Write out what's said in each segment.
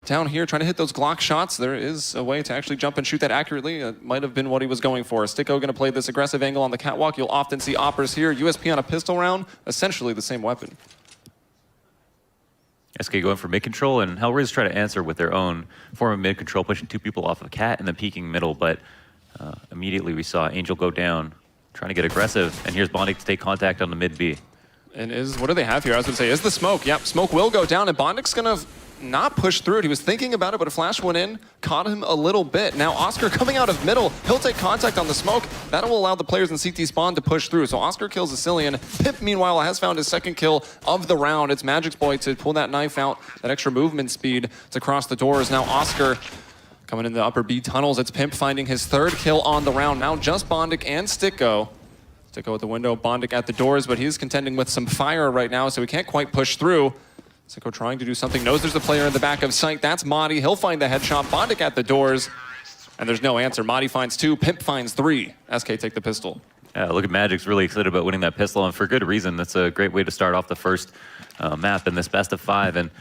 down here, trying to hit those Glock shots. There is a way to actually jump and shoot that accurately. It might have been what he was going for. Sticko going to play this aggressive angle on the catwalk. You'll often see oppers here. USP on a pistol round, essentially the same weapon. SK going for mid-control, and Hellraisers try to answer with their own form of mid-control, pushing 2 people off of Cat and then peeking middle, but immediately we saw Angel go down, trying to get aggressive, and here's Bondic to take contact on the mid-B. And what do they have here? I was going to say, is the smoke. Yep, smoke will go down, and Bondic's going to not push through it. He was thinking about it, but a flash went in, caught him a little bit. Now Oscar coming out of middle, he'll take contact on the smoke. That will allow the players in CT spawn to push through. So Oscar kills Asilian. Pip, meanwhile, has found his second kill of the round. It's Magic's boy to pull that knife out, that extra movement speed to cross the doors. Now Oscar coming in the upper B tunnels. It's Pimp finding his 3rd kill on the round. Now just Bondic and Sticko. Sticko at the window, Bondic at the doors, but he's contending with some fire right now, so he can't quite push through. Sicko trying to do something, knows there's a player in the back of sight. That's Madi. He'll find the headshot. Bondic at the doors, and there's no answer. Madi finds 2, Pimp finds 3. SK take the pistol. Yeah, look at Magic's really excited about winning that pistol, and for good reason. That's a great way to start off the first map in this best of 5, and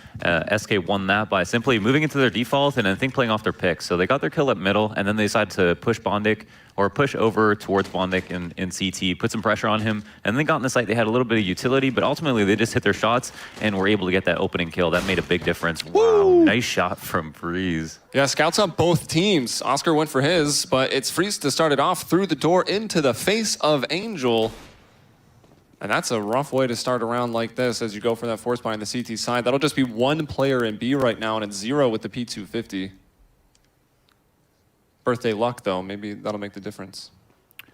SK won that by simply moving into their default and I think playing off their picks. So they got their kill at middle, and then they decided to push Bondic, or push over towards Bondic in CT, put some pressure on him, and then got in the site. They had a little bit of utility, but ultimately they just hit their shots and were able to get that opening kill. That made a big difference. Woo! Wow, nice shot from Freeze. Yeah, scouts on both teams. Oscar went for his, but it's Freeze to start it off through the door into the face of Angel. And that's a rough way to start a round like this as you go for that force buy on the CT side. That'll just be 1 player in B right now, and it's 0 with the P250. Birthday luck, though. Maybe that'll make the difference.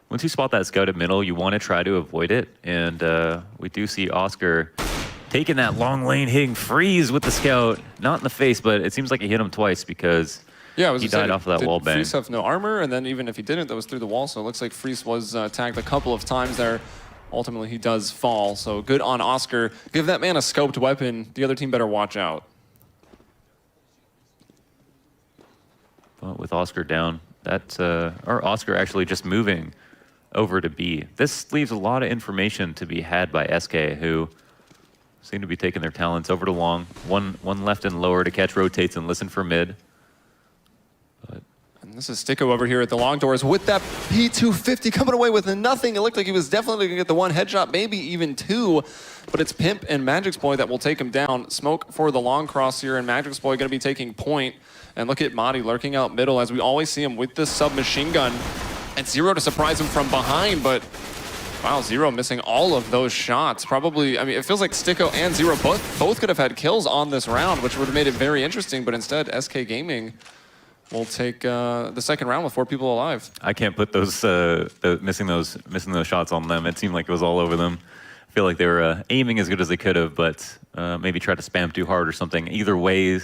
Once you spot that scout at middle, you want to try to avoid it. And we do see Oscar taking that long lane, hitting Freeze with the scout. Not in the face, but it seems like he hit him twice because he died off of that wall bang. Freeze have no armor, and then even if he didn't, that was through the wall. So it looks like Freeze was tagged a couple of times there. Ultimately, he does fall. So good on Oscar. Give that man a scoped weapon. The other team better watch out. But with Oscar down, or Oscar actually just moving over to B. This leaves a lot of information to be had by SK, who seem to be taking their talents over to long. One left and lower to catch rotates and listen for mid. And this is Sticko over here at the long doors with that P250 coming away with nothing. It looked like he was definitely going to get the 1 headshot, maybe even 2. But it's Pimp and Magic's boy that will take him down. Smoke for the long cross here, and Magic's boy going to be taking point. And look at Madi lurking out middle as we always see him with this submachine gun. And 0 to surprise him from behind, but wow, 0 missing all of those shots. Probably, I mean, it feels like Sticko and 0 both could have had kills on this round, which would have made it very interesting, but instead SK Gaming will take the second round with 4 people alive. I can't put those missing those shots on them. It seemed like it was all over them. I feel like they were aiming as good as they could have, but maybe tried to spam too hard or something. Either way,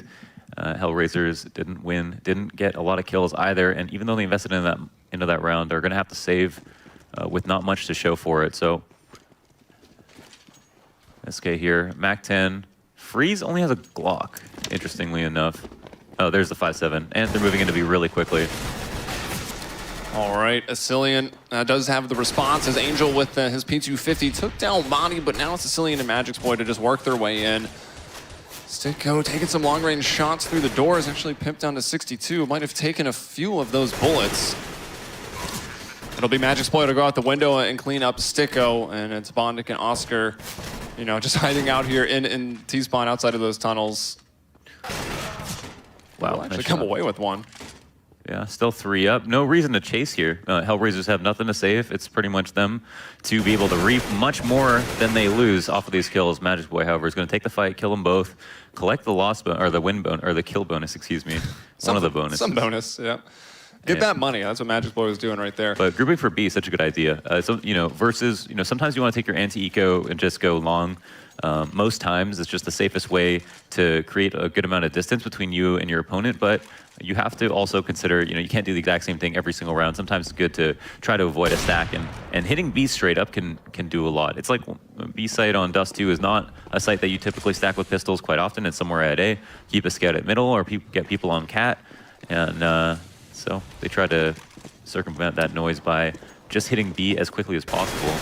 Hellraisers didn't win, didn't get a lot of kills either, and even though they invested into that round, they're going to have to save with not much to show for it. So SK here, Mac-10. Freeze only has a Glock, interestingly enough. Oh, there's the 5.7, and they're moving into B really quickly. All right, Asilian does have the response as Angel with his P250 took down Madi, but now it's Asilian and Magic's boy to just work their way in. Sticko taking some long-range shots through the doors, actually pimped down to 62. Might have taken a few of those bullets. It'll be Magic's boy to go out the window and clean up Sticko, and it's Bondic and Oscar, you know, just hiding out here in T-spawn outside of those tunnels. Wow, They'll actually come away with 1. Yeah, still 3 up. No reason to chase here. Hellraisers have nothing to save. It's pretty much them to be able to reap much more than they lose off of these kills. Magic's boy, however, is going to take the fight, kill them both, collect the loss or the win bonus, or the kill bonus, excuse me. One of the bonuses. Some bonus, yeah. Get that money. That's what Magic's boy was doing right there. But grouping for B is such a good idea. So, you know, versus, you know, sometimes you want to take your anti-eco and just go long. Most times it's just the safest way to create a good amount of distance between you and your opponent, but you have to also consider, you know, you can't do the exact same thing every single round. Sometimes it's good to try to avoid a stack, and hitting B straight up can do a lot. It's like B site on Dust 2 is not a site that you typically stack with pistols quite often. It's somewhere at A, keep a scout at middle, or get people on cat, and so they try to circumvent that noise by just hitting B as quickly as possible.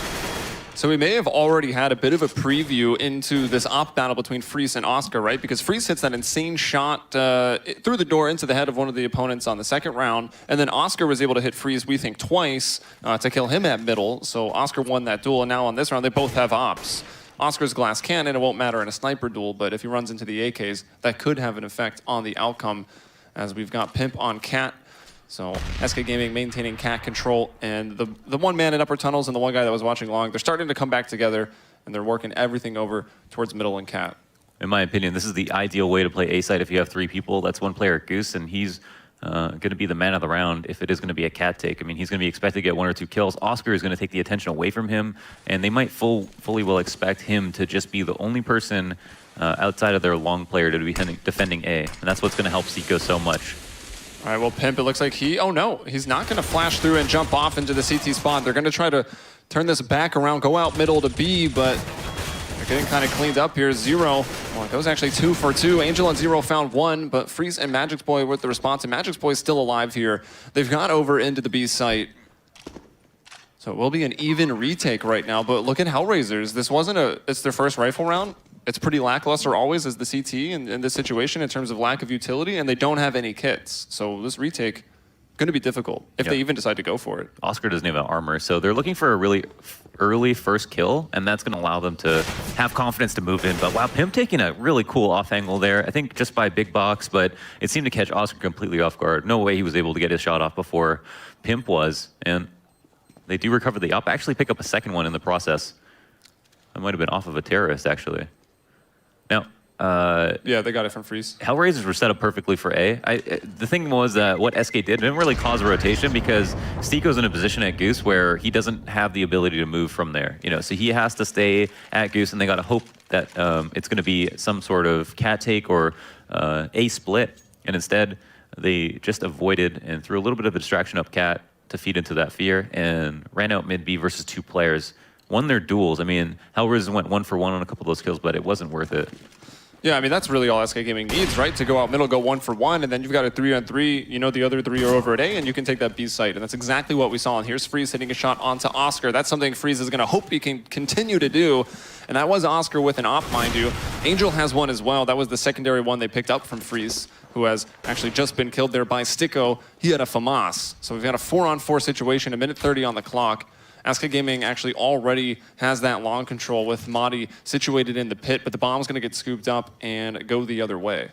So we may have already had a bit of a preview into this op battle between Freeze and Oscar, right? Because Freeze hits that insane shot through the door into the head of one of the opponents on the second round, and then Oscar was able to hit Freeze, we think, twice to kill him at middle. So Oscar won that duel, and now on this round, they both have ops. Oscar's glass cannon, it won't matter in a sniper duel, but if he runs into the AKs, that could have an effect on the outcome, as we've got Pimp on Cat. So SK Gaming maintaining Cat control, and the one man in upper tunnels and the one guy that was watching long, they're starting to come back together, and they're working everything over towards middle and Cat. In my opinion, this is the ideal way to play A-side if you have 3 people. That's one player at Goose, and he's going to be the man of the round if it is going to be a Cat take. I mean, he's going to be expected to get 1 or 2 kills. Oscar is going to take the attention away from him, and they might fully will expect him to just be the only person outside of their long player to be defending A, and that's what's going to help CEVO so much. All right, well, Pimp, it looks like oh no, he's not going to flash through and jump off into the CT spot. They're going to try to turn this back around, go out middle to B, but they're getting kind of cleaned up here. Zero, well, it goes actually 2 for 2. Angel and Zero found 1, but Freeze and Magic's Boy with the response, and Magic's Boy is still alive here. They've got over into the B site. So it will be an even retake right now, but look at Hellraisers. This wasn't it's their first rifle round. It's pretty lackluster always as the CT in this situation in terms of lack of utility, and they don't have any kits. So this retake, going to be difficult if they even decide to go for it. Oscar doesn't have armor, so they're looking for a really early first kill, and that's going to allow them to have confidence to move in. But wow, Pimp taking a really cool off angle there, I think just by big box, but it seemed to catch Oscar completely off guard. No way he was able to get his shot off before Pimp was, and they do recover the op, actually pick up a second one in the process. That might have been off of a terrorist, actually. Now, yeah, they got it from Freeze. Hellraisers were set up perfectly for A. The thing was that what SK didn't really cause a rotation because Stico's in a position at Goose where he doesn't have the ability to move from there. You know, so he has to stay at Goose, and they got to hope that it's going to be some sort of Cat take or A split. And instead, they just avoided and threw a little bit of a distraction up Cat to feed into that fear and ran out mid B versus 2 players. Won their duels. I mean, Hellraisers went 1 for 1 on a couple of those kills, but it wasn't worth it. Yeah, I mean, that's really all SK Gaming needs, right? To go out middle, go 1 for 1, and then you've got a 3-on-3. You know the other 3 are over at A, and you can take that B site. And that's exactly what we saw. And here's Freeze hitting a shot onto Oscar. That's something Freeze is going to hope he can continue to do. And that was Oscar with an op, mind you. Angel has one as well. That was the secondary one they picked up from Freeze, who has actually just been killed there by Sticko. He had a FAMAS. So we've got a 4-on-4 situation, 1:30 on the clock. SK Gaming actually already has that long control with Madi situated in the pit, but the bomb's going to get scooped up and go the other way.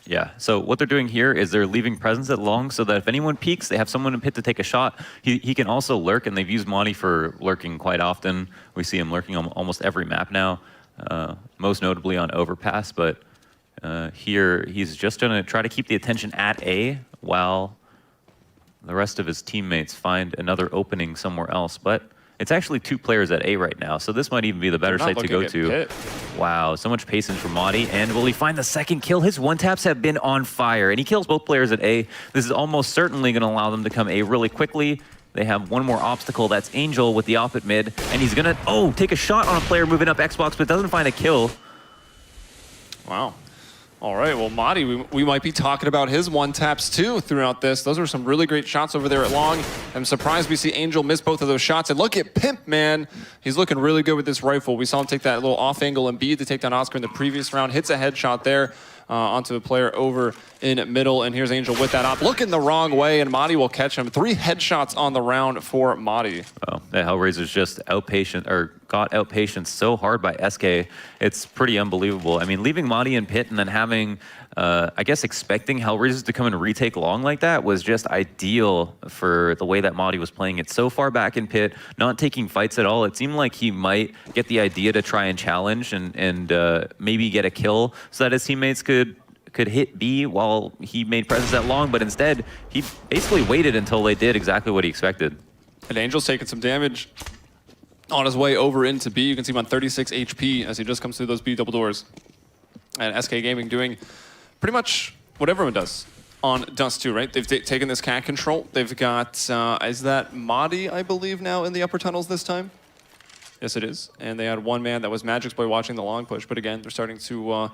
Yeah, so what they're doing here is they're leaving presence at long so that if anyone peeks, they have someone in pit to take a shot. He can also lurk, and they've used Madi for lurking quite often. We see him lurking on almost every map now, most notably on Overpass, but here he's just going to try to keep the attention at A while the rest of his teammates find another opening somewhere else. But it's actually 2 players at A right now, so this might even be the better site to go to. Pit. Wow, so much patience from Madi. And will he find the second kill? His one-taps have been on fire, and he kills both players at A. This is almost certainly going to allow them to come A really quickly. They have one more obstacle. That's Angel with the op at mid, and he's going to, take a shot on a player moving up Xbox, but doesn't find a kill. Wow. All right, well, Madi, we might be talking about his one-taps too throughout this. Those are some really great shots over there at long. I'm surprised we see Angel miss both of those shots. And look at Pimp, man. He's looking really good with this rifle. We saw him take that little off angle and bead to take down Oscar in the previous round. Hits a headshot there onto a player over in middle. And here's Angel with that op. Looking the wrong way, and Madi will catch him. 3 headshots on the round for Madi. Oh, the Hellraisers just got outpatience so hard by SK. It's pretty unbelievable. I mean, leaving Madi in pit and then having, I guess, expecting Hellraisers to come and retake long like that was just ideal for the way that Madi was playing it. So far back in pit, not taking fights at all. It seemed like he might get the idea to try and challenge and maybe get a kill so that his teammates could hit B while he made presence at long, but instead, he basically waited until they did exactly what he expected. And Angel's taking some damage on his way over into B. You can see him on 36 HP as he just comes through those B double doors. And SK Gaming doing pretty much what everyone does on Dust 2, right? They've taken this cat control. They've got, is that Madi, I believe, now in the upper tunnels this time? Yes, it is. And they had one man that was Magic's Boy watching the long push. But again, they're starting to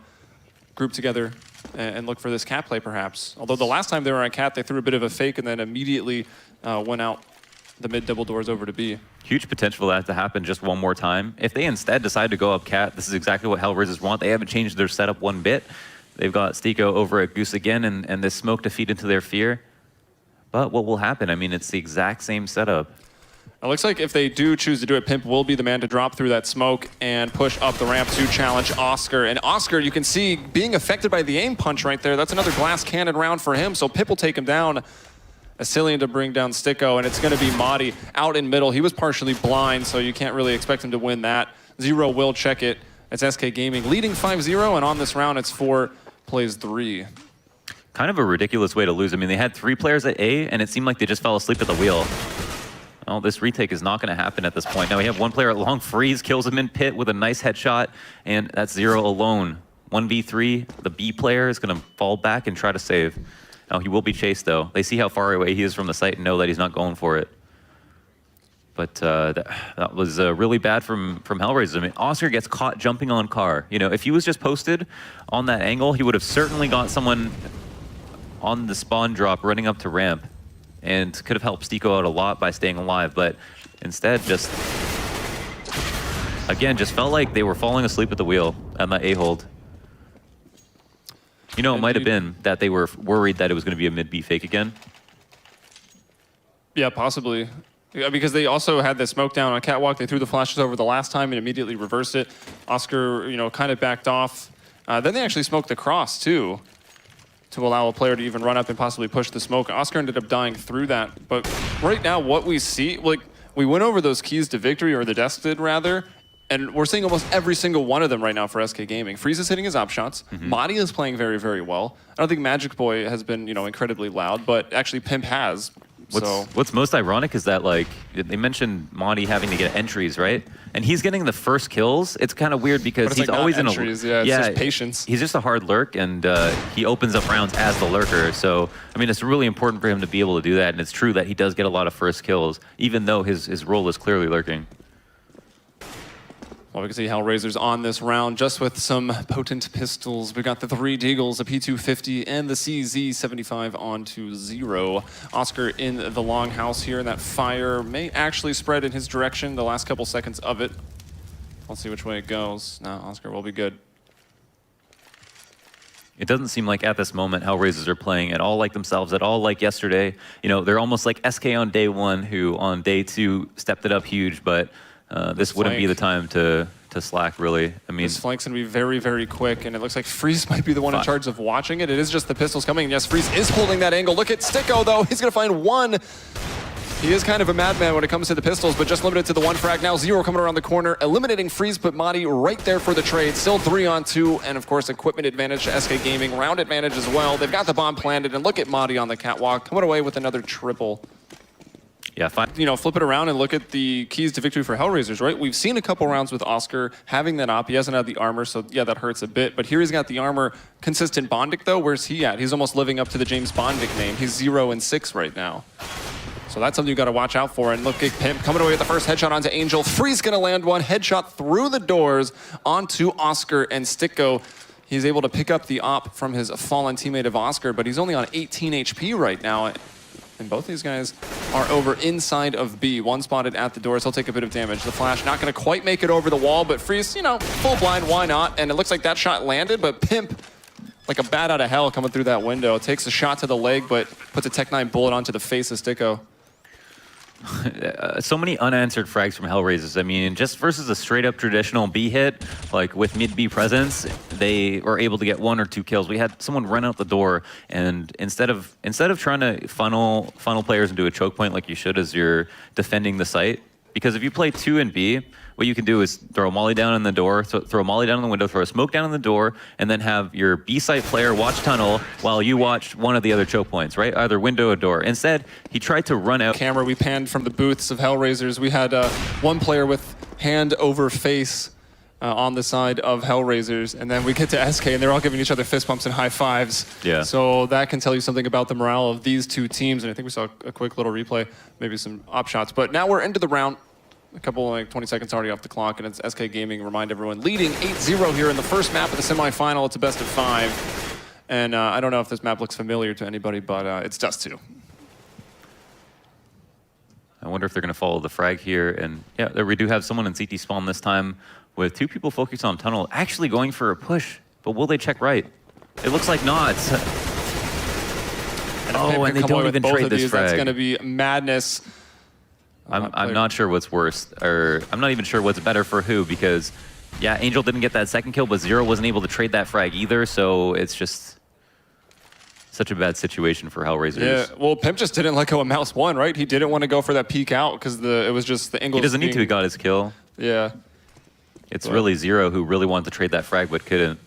group together and look for this cat play, perhaps. Although the last time they were on cat, they threw a bit of a fake and then immediately went out the mid double doors over to B. Huge potential for that to happen just one more time. If they instead decide to go up cat, this is exactly what Hellraisers want. They haven't changed their setup one bit. They've got Stiko over at Goose again, and this smoke to feed into their fear. But what will happen? I mean, it's the exact same setup. It looks like if they do choose to do it, Pimp will be the man to drop through that smoke and push up the ramp to challenge Oscar. And Oscar, you can see, being affected by the aim punch right there. That's another glass cannon round for him, so Pip will take him down. Asilian to bring down Stiko, and it's going to be Madi out in middle. He was partially blind, so you can't really expect him to win that. Zero will check it. It's SK Gaming leading 5-0, and on this round, it's 4 plays 3. Kind of a ridiculous way to lose. I mean, they had 3 players at A, and it seemed like they just fell asleep at the wheel. Well, this retake is not going to happen at this point. Now we have 1 player at long freeze, kills him in pit with a nice headshot, and that's Zero alone. 1v3, the B player is going to fall back and try to save. Now he will be chased though. They see how far away he is from the site and know that he's not going for it. But that was really bad from Hellraisers. I mean, Oscar gets caught jumping on car. You know, if he was just posted on that angle, he would have certainly got someone on the spawn drop running up to ramp, and could have helped Stiko out a lot by staying alive, but instead just, again, just felt like they were falling asleep at the wheel on that A-hold. You know, it might have been that they were worried that it was going to be a mid-B fake again. Yeah, possibly. Yeah, because they also had the smoke down on Catwalk. They threw the flashes over the last time and immediately reversed it. Oscar, you know, kind of backed off. Then they actually smoked the cross, too, to allow a player to even run up and possibly push the smoke. Oscar ended up dying through that. But right now, what we see, like, we went over those keys to victory, or the desk did, rather, and we're seeing almost every single one of them right now for SK Gaming. Freeze is hitting his op shots. Madi is playing very, very well. I don't think Magic Boy has been, you know, incredibly loud, but actually Pimp has. What's most ironic is that, like, they mentioned Madi having to get entries, right? And he's getting the first kills. It's kind of weird because he's like always in entries, yeah, it's just patience. He's just a hard lurk, and he opens up rounds as the lurker. So, I mean, it's really important for him to be able to do that. And it's true that he does get a lot of first kills, even though his role is clearly lurking. Well, we can see Hellraisers on this round just with some potent pistols. We got the 3 Deagles, a P250, and the CZ75 onto 0. Oscar in the longhouse here, and that fire may actually spread in his direction the last couple seconds of it. Let's see which way it goes. No, Oscar will be good. It doesn't seem like at this moment Hellraisers are playing at all like themselves, at all like yesterday. You know, they're almost like SK on day 1, who on day 2 stepped it up huge, but this wouldn't be the time to slack, really. I mean, this flank's going to be very, very quick, and it looks like Freeze might be the one in charge of watching it. It is just the pistols coming. Yes, Freeze is holding that angle. Look at Stiko, though. He's going to find 1. He is kind of a madman when it comes to the pistols, but just limited to the 1 frag. Now 0 coming around the corner, eliminating Freeze, but Madi right there for the trade. Still 3 on 2, and of course, equipment advantage to SK Gaming. Round advantage as well. They've got the bomb planted, and look at Madi on the catwalk, coming away with another triple. Yeah, fine. You know, flip it around and look at the keys to victory for Hellraisers, right? We've seen a couple rounds with Oscar having that op. He hasn't had the armor, so yeah, that hurts a bit. But here he's got the armor. Consistent Bondic, though, where's he at? He's almost living up to the James Bond nickname. He's 0 and 6 right now. So that's something you got to watch out for. And look at Pimp coming away with the first headshot onto Angel. Freeze going to land one. Headshot through the doors onto Oscar and Stiko. He's able to pick up the op from his fallen teammate of Oscar, but he's only on 18 HP right now. And both these guys are over inside of B. 1 spotted at the doors. He'll take a bit of damage. The flash not going to quite make it over the wall, but Freeze, you know, full blind, why not? And it looks like that shot landed, but Pimp, like a bat out of hell coming through that window, takes a shot to the leg, but puts a Tech-9 bullet onto the face of Stiko. So many unanswered frags from Hellraisers. I mean, just versus a straight-up traditional B hit, like with mid-B presence, they were able to get 1 or 2 kills. We had someone run out the door, and instead of trying to funnel players into a choke point like you should as you're defending the site, because if you play 2 and B, what you can do is throw a molly down in the door, throw a molly down in the window, throw a smoke down in the door, and then have your B site player watch tunnel while you watch one of the other choke points, right? Either window or door. Instead, he tried to run out. Camera, we panned from the booths of Hellraisers. We had 1 player with hand over face on the side of Hellraisers, and then we get to SK, and they're all giving each other fist bumps and high fives. Yeah. So that can tell you something about the morale of these 2 teams, and I think we saw a quick little replay, maybe some op shots. But now we're into the round. A couple, like 20 seconds already off the clock, and it's SK Gaming, remind everyone, leading 8-0 here in the first map of the semifinal. It's a best of 5. And I don't know if this map looks familiar to anybody, but it's Dust 2. And wonder if they're going to follow the frag here. And yeah, there we do have someone in CT spawn this time with 2 people focused on tunnel, actually going for a push. But will they check right? It looks like not. Oh, and they don't even trade this frag. That's going to be madness. I'm not sure what's worse, or I'm not even sure what's better for who, because yeah, Angel didn't get that second kill, but Zero wasn't able to trade that frag either, so it's just such a bad situation for Hellraisers. Yeah, well, Pimp just didn't let go of Mouse 1, right? He didn't want to go for that peek out because it was just the angle. He doesn't need to, he got his kill. Yeah. It's really Zero who really wanted to trade that frag, but couldn't.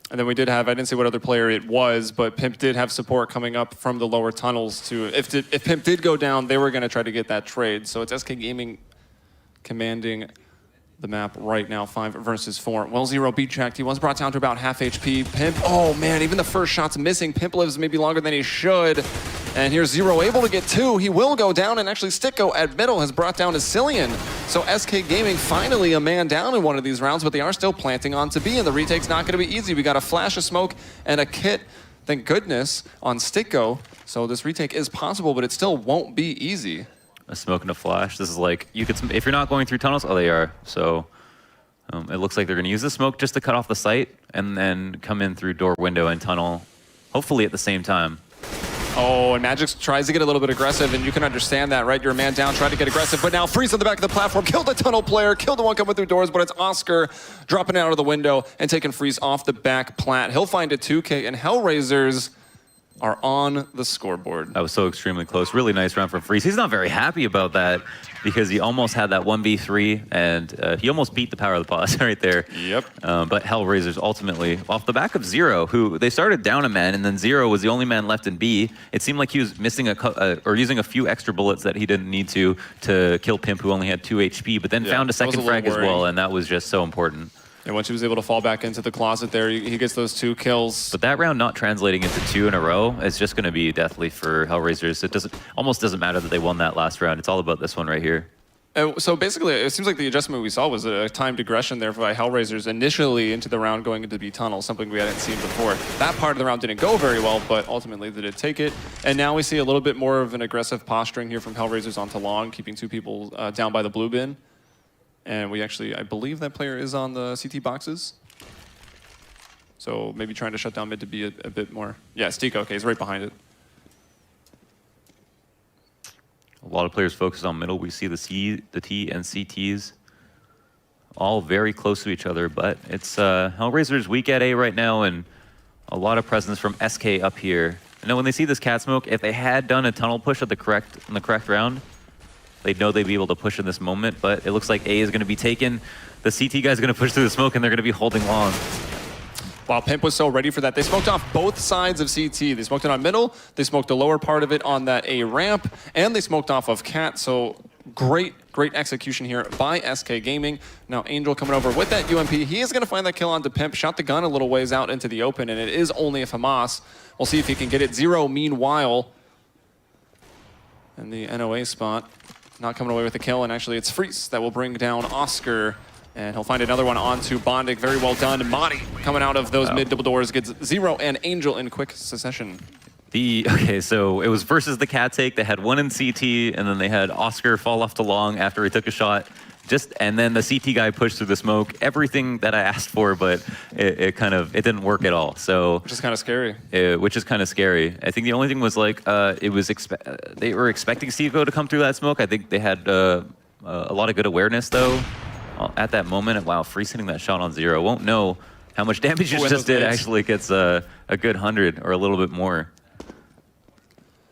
And then we did have, I didn't see what other player it was, but Pimp did have support coming up from the lower tunnels to, if Pimp did go down, they were going to try to get that trade. So it's SK Gaming commanding the map right now, 5 versus 4. Well, Zero beat checked. He was brought down to about half HP. Pimp, oh man, even the first shot's missing. Pimp lives maybe longer than he should. And here's Zero able to get 2. He will go down, and actually Sticko at middle has brought down Asilian. So SK Gaming finally a man down in one of these rounds, but they are still planting on to B, and the retake's not going to be easy. We got a flash of smoke and a kit, thank goodness, on Sticko. So this retake is possible, but it still won't be easy. A smoke and a flash. This is like, you could, if you're not going through tunnels, oh, they are. So it looks like they're going to use the smoke just to cut off the site and then come in through door, window, and tunnel, hopefully at the same time. Oh, and Magix tries to get a little bit aggressive, and you can understand that, right? You're a man down, trying to get aggressive, but now Freeze on the back of the platform, killed the tunnel player, killed the one coming through doors, but it's Oscar dropping out of the window and taking Freeze off the back plat. He'll find a 2K, and Hellraisers are on the scoreboard. That was so extremely close. Really nice round from Freeze. He's not very happy about that because he almost had that 1v3 and he almost beat the power of the pause right there. Yep. But Hellraisers ultimately, off the back of Zero, who they started down a man and then Zero was the only man left in B. It seemed like he was missing or using a few extra bullets that he didn't need to kill Pimp, who only had 2 HP, but then found a second frag as well, and that was just so important. And once he was able to fall back into the closet there, he gets those 2 kills. But that round not translating into 2 in a row is just going to be deathly for Hellraisers. It almost doesn't matter that they won that last round. It's all about this one right here. So basically, it seems like the adjustment we saw was a timed aggression there by Hellraisers initially into the round going into B tunnel, something we hadn't seen before. That part of the round didn't go very well, but ultimately they did take it. And now we see a little bit more of an aggressive posturing here from Hellraisers onto long, keeping 2 people down by the blue bin. And we actually, I believe that player is on the CT boxes. So maybe trying to shut down mid to be a bit more. Yeah, Sticko, okay, he's right behind it. A lot of players focused on middle. We see the C, the T, and CTs all very close to each other, but it's Hellraisers weak at A right now, and a lot of presence from SK up here. I know when they see this cat smoke, if they had done a tunnel push in the correct round, they'd know they'd be able to push in this moment, but it looks like A is going to be taken. The CT guy's going to push through the smoke, and they're going to be holding long. Wow, Pimp was so ready for that. They smoked off both sides of CT. They smoked it on middle, they smoked the lower part of it on that A ramp, and they smoked off of Cat. So great execution here by SK Gaming. Now Angel coming over with that UMP. He is going to find that kill onto Pimp, shot the gun a little ways out into the open, and it is only a FAMAS. We'll see if he can get it. Zero, meanwhile, in the NOA spot, not coming away with a kill, and actually it's Freeze that will bring down Oscar. And he'll find another one onto Bondic. Very well done. Madi coming out of those mid double doors gets Zero and Angel in quick succession. Okay, so it was versus the cat take. They had one in CT, and then they had Oscar fall off the long after he took a shot. And then the CT guy pushed through the smoke. Everything that I asked for, but it didn't work at all. So which is kind of scary. Which is kind of scary. I think the only thing was like they were expecting CEVO to come through that smoke. I think they had a lot of good awareness though. At that moment, wow, Freeze hitting that shot on Zero. Won't know how much damage it just did. Actually gets a good 100 or a little bit more.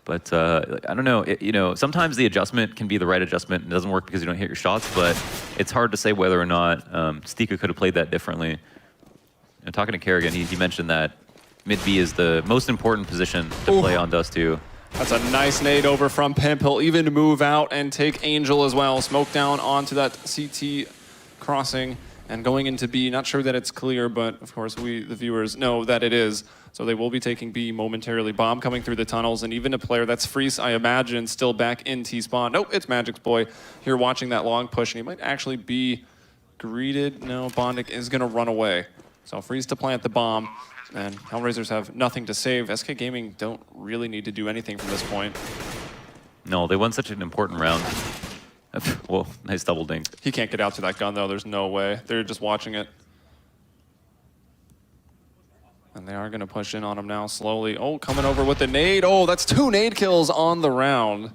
But I don't know. Sometimes the adjustment can be the right adjustment. It doesn't work because you don't hit your shots, but it's hard to say whether or not Stika could have played that differently. And talking to Kerrigan, he mentioned that mid B is the most important position to play on Dust 2. That's a nice nade over from Pimp. He'll even move out and take Angel as well. Smoke down onto that CT crossing and going into B. Not sure that it's clear, but of course we, the viewers, know that it is. So they will be taking B momentarily. Bomb coming through the tunnels, and even a player that's Freeze, I imagine, still back in T-spawn. Nope, it's Magic's boy here watching that long push, and he might actually be greeted. No, Bondic is going to run away. So Freeze to plant the bomb, and Hellraisers have nothing to save. SK Gaming don't really need to do anything from this point. No, they won such an important round. Well, nice double dink. He can't get out to that gun, though. There's no way. They're just watching it. And they are going to push in on him now slowly. Oh, coming over with the nade. Oh, that's 2 nade kills on the round.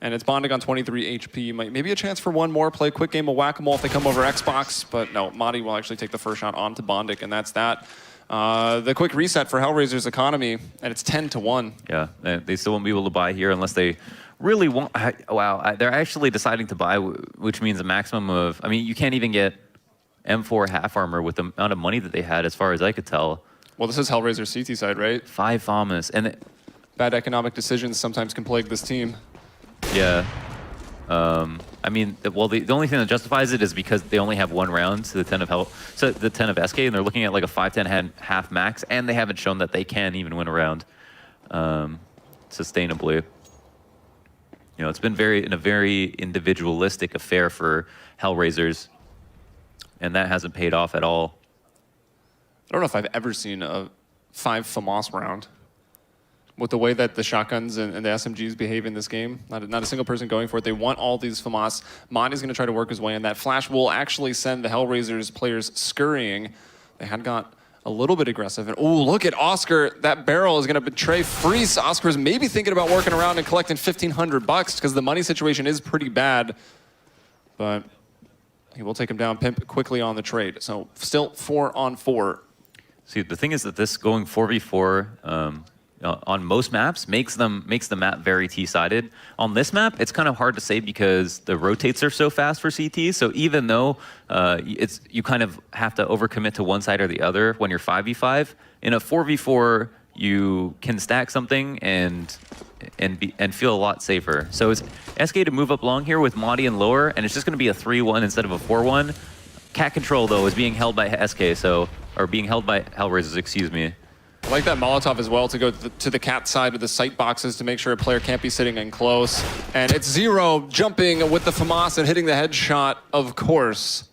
And it's Bondic on 23 HP. Maybe a chance for one more. Play a quick game of whack-a-mole if they come over Xbox. But no, Madi will actually take the first shot onto Bondic, and that's that. The quick reset for Hellraisers economy, and it's 10-1. Yeah, they still won't be able to buy here unless they really want. Wow, they're actually deciding to buy, which means a maximum of. I mean, you can't even get M4 half armor with the amount of money that they had, as far as I could tell. Well, this is Hellraiser CT side, right? 5 FAMAs. And bad economic decisions sometimes can plague this team. Yeah. I mean, well, the only thing that justifies it is because they only have 1 round to the 10 of the 10 of SK, and they're looking at like a 5-10 half max, and they haven't shown that they can even win a round sustainably. You know, it's been a very individualistic affair for Hellraisers, and that hasn't paid off at all. I don't know if I've ever seen a 5 FAMAS round with the way that the shotguns and the SMGs behave in this game. Not a single person going for it. They want all these FAMAS. Madi's going to try to work his way in. That flash will actually send the Hellraisers players scurrying. They had got a little bit aggressive. And oh, look at Oscar. That barrel is going to betray Freeze. Oscar's maybe thinking about working around and collecting $1,500 because the money situation is pretty bad. But he will take him down. Pimp quickly on the trade. So still 4-on-4. See, the thing is that this going 4v4 on most maps makes the map very T-sided. On this map, it's kind of hard to say because the rotates are so fast for CT. So even though you kind of have to overcommit to one side or the other when you're 5v5, in a 4v4 you can stack something and feel a lot safer. So it's SK to move up long here with Madi and lower, and it's just going to be a 3-1 instead of a 4-1. Cat control though is being held by SK, or being held by Hellraisers, excuse me. I like that Molotov as well to go to the cat side of the sight boxes to make sure a player can't be sitting in close. And it's Zero jumping with the FAMAS and hitting the headshot, of course.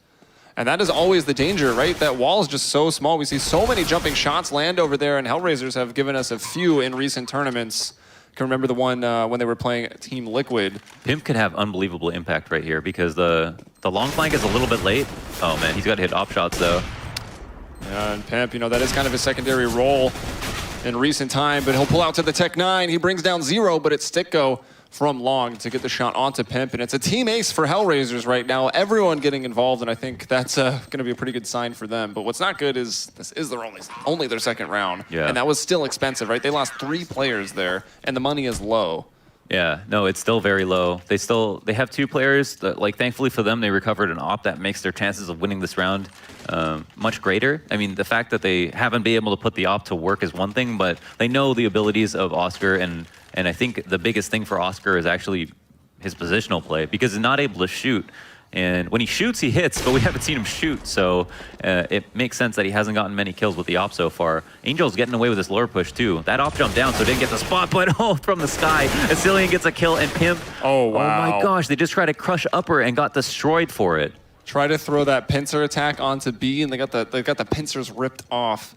And that is always the danger, right? That wall is just so small. We see so many jumping shots land over there, and Hellraisers have given us a few in recent tournaments. I can remember the one when they were playing Team Liquid. Pimp could have unbelievable impact right here because the long flank is a little bit late. Oh man, he's got to hit op shots though. Yeah, and Pimp, you know, that is kind of his secondary role in recent time, but he'll pull out to the Tech 9. He brings down Zero, but it's Stickgo from long to get the shot onto Pimp, and it's a team ace for Hellraisers right now. Everyone getting involved, and I think that's going to be a pretty good sign for them. But what's not good is this is their only their second round, and that was still expensive, right? They lost 3 players there, and the money is low. Yeah, no, it's still very low. They have 2 players that, like, thankfully for them, they recovered an op that makes their chances of winning this round much greater. I mean, the fact that they haven't been able to put the op to work is one thing, but they know the abilities of Oscar, and I think the biggest thing for Oscar is actually his positional play because he's not able to shoot. And when he shoots, he hits, but we haven't seen him shoot, so it makes sense that he hasn't gotten many kills with the op so far. Angel's getting away with this lower push, too. That op jumped down, so didn't get the spot, but from the sky, Asilian gets a kill, and Pimp. Oh, wow. Oh, my gosh, they just tried to crush upper and got destroyed for it. Try to throw that pincer attack onto B, and they got the pincers ripped off.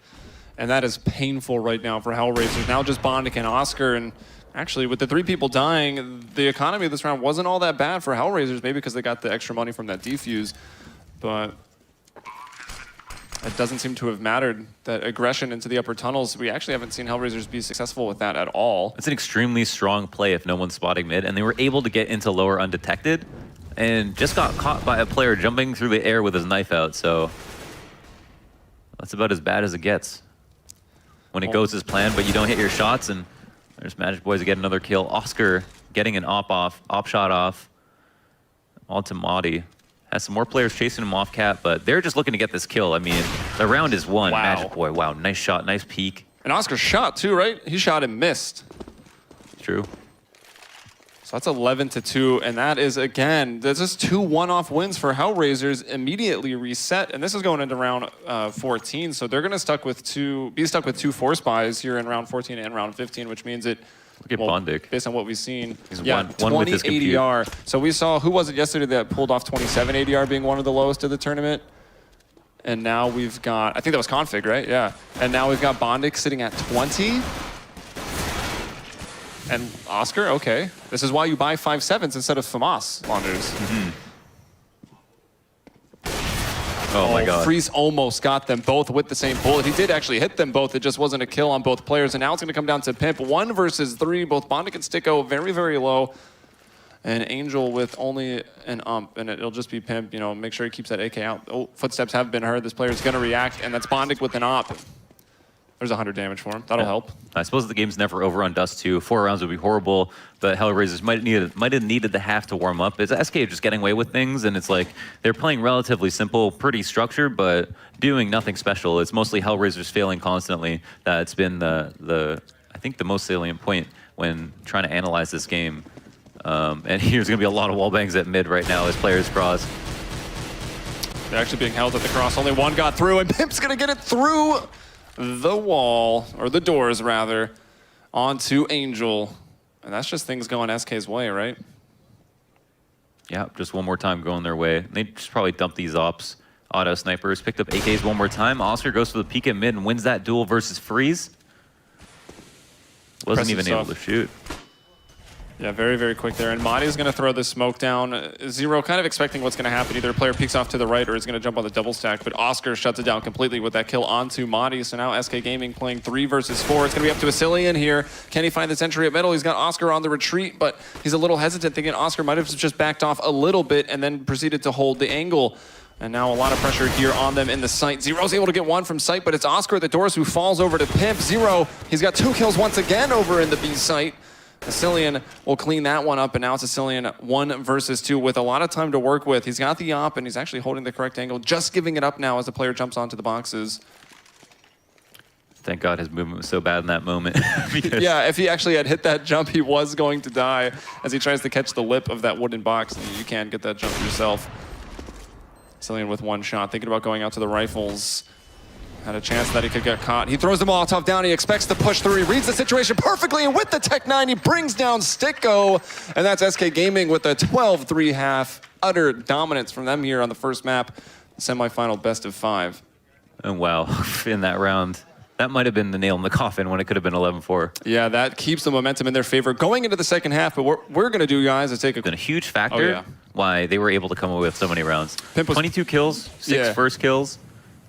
And that is painful right now for Hellraisers. Now just Bondic and Oscar, and actually, with the 3 people dying, the economy of this round wasn't all that bad for Hellraisers, maybe because they got the extra money from that defuse. But it doesn't seem to have mattered. That aggression into the upper tunnels, we actually haven't seen Hellraisers be successful with that at all. It's an extremely strong play if no one's spotting mid, and they were able to get into lower undetected, and just got caught by a player jumping through the air with his knife out, so that's about as bad as it gets. When it goes as planned, but you don't hit your shots, and there's Magic Boys to get another kill. Oscar getting an op shot off. Onto Madi. Has some more players chasing him off cap, but they're just looking to get this kill. I mean, the round is won. Wow. Magic Boy, wow, nice shot, nice peek. And Oscar shot too, right? He shot and missed. True. So that's 11-2, and that is, again, there's just 2 one-off wins for Hellraisers, immediately reset, and this is going into round 14, so they're going to be stuck with 2 force buys here in round 14 and round 15, which means it, Look at Bondic. based on what we've seen, He's yeah, one with his 20 compute. ADR. So we saw, who was it yesterday that pulled off 27 ADR being one of the lowest of the tournament? And now we've got, I think that was Config, right? Yeah. And now we've got Bondic sitting at 20. And Oscar, okay. This is why you buy 5.7s instead of FAMAS launchers. Oh my God. Freeze almost got them both with the same bullet. He did actually hit them both. It just wasn't a kill on both players. And now it's going to come down to Pimp. 1 versus 3. Both Bondic and Sticko very, very low. And Angel with only an ump. And it'll just be Pimp. You know, make sure he keeps that AK out. Oh, footsteps have been heard. This player's going to react. And that's Bondic with an op. There's 100 damage for him. That'll help. I suppose the game's never over on Dust 2. 4 rounds would be horrible, but Hellraisers might have needed the half to warm up. It's SK just getting away with things, and it's like they're playing relatively simple, pretty structured, but doing nothing special. It's mostly Hellraisers failing constantly. That's been I think the most salient point when trying to analyze this game. And here's going to be a lot of wallbangs at mid right now as players cross. They're actually being held at the cross. Only one got through, and Pimp's going to get it through the wall, or the doors rather, onto Angel. And that's just things going SK's way, right? Yeah, just one more time going their way. They just probably dump these ops. Auto snipers picked up AKs one more time. Oscar goes for the peek at mid and wins that duel versus Freeze. Wasn't even able to shoot. Yeah, very, very quick there. And Madi's going to throw the smoke down. Zero kind of expecting what's going to happen. Either a player peeks off to the right or is going to jump on the double stack. But Oscar shuts it down completely with that kill onto Madi. So now SK Gaming playing 3 versus 4. It's going to be up to Asilian here. Can he find this entry at middle? He's got Oscar on the retreat, but he's a little hesitant, thinking Oscar might have just backed off a little bit and then proceeded to hold the angle. And now a lot of pressure here on them in the site. Zero's able to get one from site, but it's Oscar at the doors who falls over to Pimp. Zero, he's got 2 kills once again over in the B site. Asilian will clean that one up, and now it's Asilian 1 versus 2 with a lot of time to work with. He's got the op, and he's actually holding the correct angle, just giving it up now as the player jumps onto the boxes. Thank God his movement was so bad in that moment. Yeah, if he actually had hit that jump, he was going to die as he tries to catch the lip of that wooden box. And you can get that jump yourself. Asilian with 1 shot, thinking about going out to the rifles. Had a chance that he could get caught. He throws the Molotov down. He expects to push through. He reads the situation perfectly, and with the Tech 9, he brings down Sticko. And that's SK Gaming with a 12-3 half. Utter dominance from them here on the first map. Semi-final best of 5. And wow, in that round, that might have been the nail in the coffin when it could have been 11-4. Yeah, that keeps the momentum in their favor going into the second half. But what we're going to do, guys, is take a... Been a huge factor why they were able to come away with so many rounds. 22 kills, 6 first kills.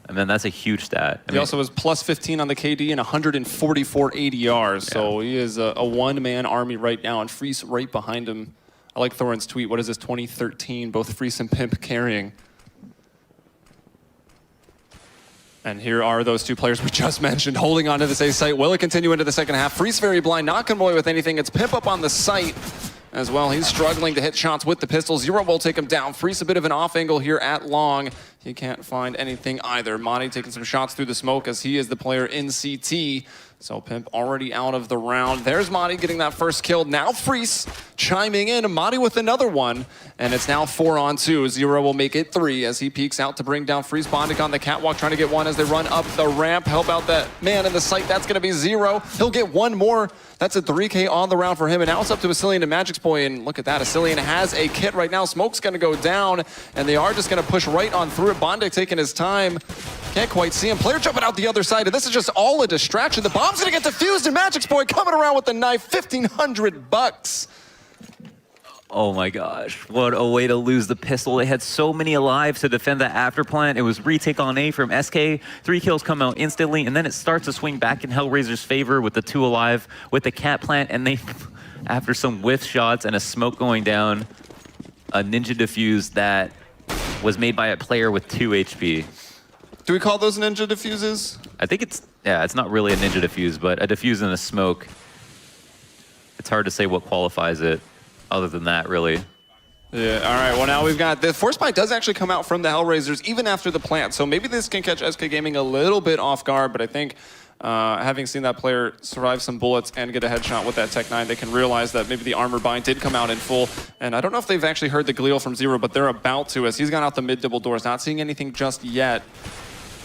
And then that's a huge stat. He also was plus 15 on the KD and 144 ADRs. So he is a one-man army right now, and Freeze right behind him. I like Thorin's tweet. What is this, 2013? Both Freeze and Pimp carrying. And here are those 2 players we just mentioned holding on to this A site. Will it continue into the second half? Freeze very blind, not convoy with anything. It's Pimp up on the site as well. He's struggling to hit shots with the pistol. Zero will take him down. Freeze a bit of an off angle here at long. He can't find anything either. Madi taking some shots through the smoke as he is the player in CT. So Pimp already out of the round. There's Madi getting that first kill. Now Freeze chiming in. Madi with another one. And it's now 4-on-2. Zero will make it 3 as he peeks out to bring down Freeze. Bondic on the catwalk trying to get one as they run up the ramp. Help out that man in the site. That's going to be Zero. He'll get one more. That's a 3K on the round for him. And now it's up to Asilian and Magic's Boy. And look at that. Asilian has a kit right now. Smoke's going to go down. And they are just going to push right on through it. Bondic taking his time. Can't quite see him. Player jumping out the other side. And this is just all a distraction. The bomb's going to get defused. And Magic's Boy coming around with the knife. 1,500 bucks. Oh my gosh, what a way to lose the pistol. They had so many alive to defend that after plant. It was retake on A from SK. 3 kills come out instantly, and then it starts to swing back in Hellraiser's favor with the 2 alive, with the cat plant, and they, after some whiff shots and a smoke going down, a ninja defuse that was made by a player with 2 HP. Do we call those ninja defuses? I think it's not really a ninja defuse, but a defuse and a smoke. It's hard to say what qualifies it. Other than that, really. Yeah, all right, well now we've got, the force bite does actually come out from the Hellraisers even after the plant, so maybe this can catch SK Gaming a little bit off guard, but I think having seen that player survive some bullets and get a headshot with that Tech 9, they can realize that maybe the armor bind did come out in full, and I don't know if they've actually heard the Gleal from Zero, but they're about to, as he's gone out the mid double doors, not seeing anything just yet.